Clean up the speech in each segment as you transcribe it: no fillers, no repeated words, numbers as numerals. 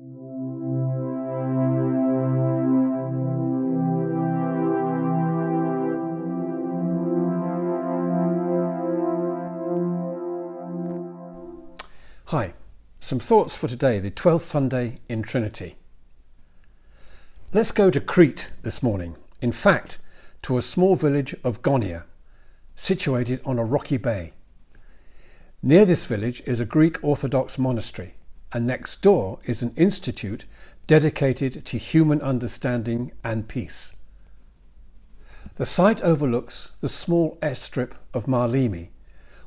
Hi, some thoughts for today, the 12th Sunday in Trinity. Let's go to Crete this morning, in fact, to a small village of Gonia, situated on a rocky bay. Near this village is a Greek Orthodox monastery, and next door is an institute dedicated to human understanding and peace. The site overlooks the small airstrip of Malimi,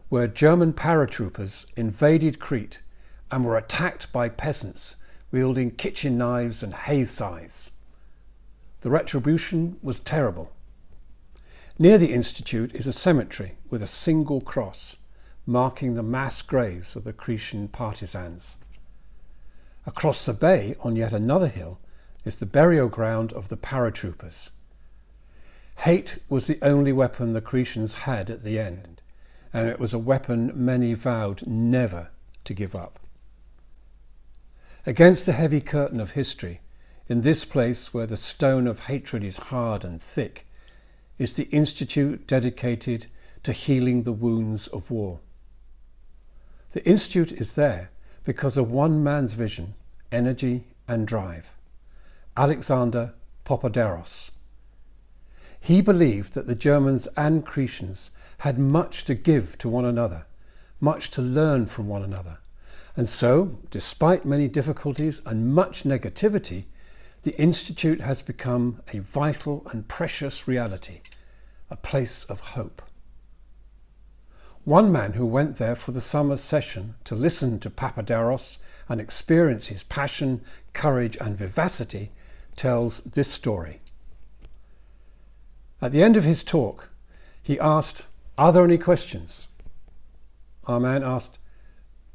where German paratroopers invaded Crete and were attacked by peasants wielding kitchen knives and hay scythes. The retribution was terrible. Near the institute is a cemetery with a single cross, marking the mass graves of the Cretan partisans. Across the bay, on yet another hill, is the burial ground of the paratroopers. Hate was the only weapon the Cretans had at the end, and it was a weapon many vowed never to give up. Against the heavy curtain of history, in this place where the stone of hatred is hard and thick, is the institute dedicated to healing the wounds of war. The institute is there because of one man's vision, energy and drive, Alexander Papaderos. He believed that the Germans and Cretans had much to give to one another, much to learn from one another. And so, despite many difficulties and much negativity, the Institute has become a vital and precious reality, a place of hope. One man who went there for the summer session to listen to Papaderos and experience his passion, courage and vivacity tells this story. At the end of his talk, he asked, "Are there any questions?" Our man asked,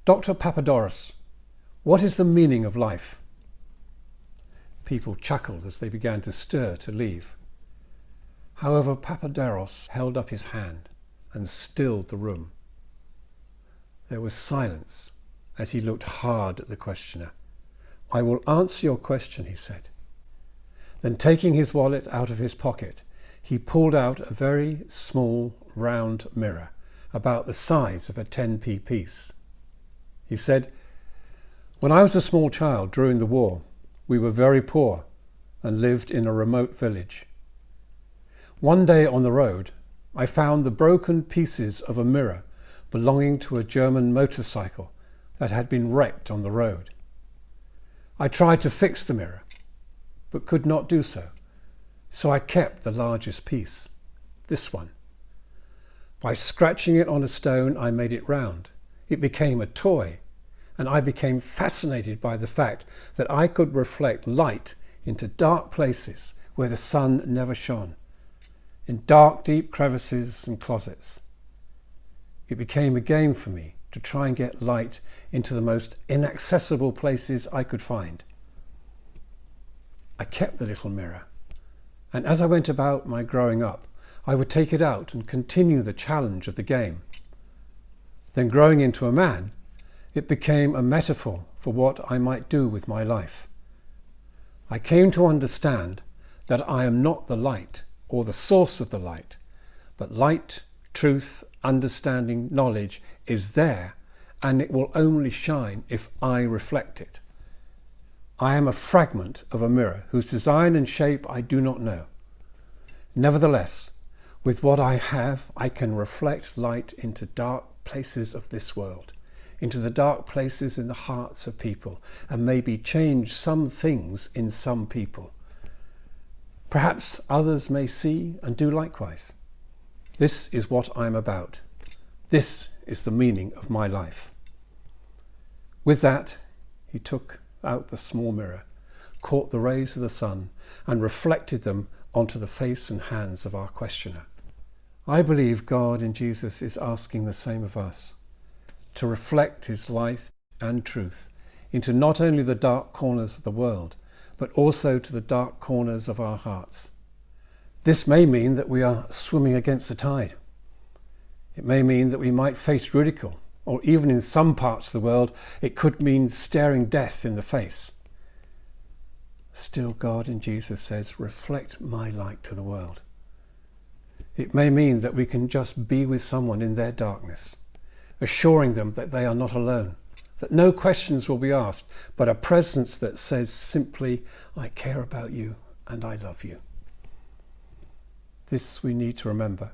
"Dr. Papaderos, what is the meaning of life?" People chuckled as they began to stir to leave. However, Papaderos held up his hand and stilled the room. There was silence as he looked hard at the questioner. "I will answer your question," he said. Then, taking his wallet out of his pocket, he pulled out a very small round mirror, about the size of a 10p piece. He said, "When I was a small child during the war, we were very poor and lived in a remote village. One day on the road, I found the broken pieces of a mirror belonging to a German motorcycle that had been wrecked on the road. I tried to fix the mirror, but could not do so. So I kept the largest piece, this one. By scratching it on a stone, I made it round. It became a toy, and I became fascinated by the fact that I could reflect light into dark places where the sun never shone, in dark, deep crevices and closets. It became a game for me to try and get light into the most inaccessible places I could find. I kept the little mirror, and as I went about my growing up, I would take it out and continue the challenge of the game. Then, growing into a man, it became a metaphor for what I might do with my life. I came to understand that I am not the light or the source of the light, but light, truth, understanding, knowledge is there, and it will only shine if I reflect it. I am a fragment of a mirror whose design and shape I do not know. Nevertheless, with what I have, I can reflect light into dark places of this world, into the dark places in the hearts of people, and maybe change some things in some people. Perhaps others may see and do likewise. This is what I'm about. This is the meaning of my life." With that, he took out the small mirror, caught the rays of the sun, and reflected them onto the face and hands of our questioner. I believe God in Jesus is asking the same of us, to reflect his light and truth into not only the dark corners of the world, but also to the dark corners of our hearts. This may mean that we are swimming against the tide. It may mean that we might face ridicule, or even in some parts of the world, it could mean staring death in the face. still God in Jesus says, reflect my light to the world. It may mean that we can just be with someone in their darkness, assuring them that they are not alone, that no questions will be asked, but a presence that says simply, I care about you and I love you. This we need to remember,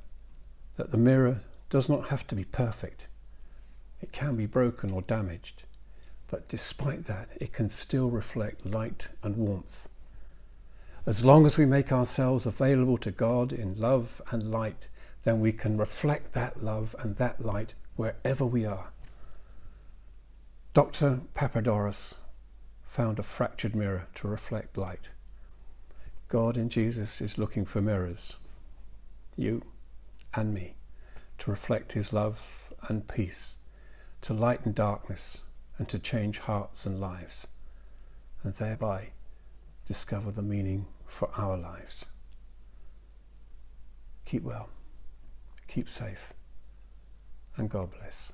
that the mirror does not have to be perfect. It can be broken or damaged, but despite that, it can still reflect light and warmth. As long as we make ourselves available to God in love and light, then we can reflect that love and that light wherever we are. Dr. Papadopoulos found a fractured mirror to reflect light. God in Jesus is looking for mirrors, you and me, to reflect his love and peace, to lighten darkness and to change hearts and lives, and thereby discover the meaning for our lives. Keep well, keep safe, and God bless.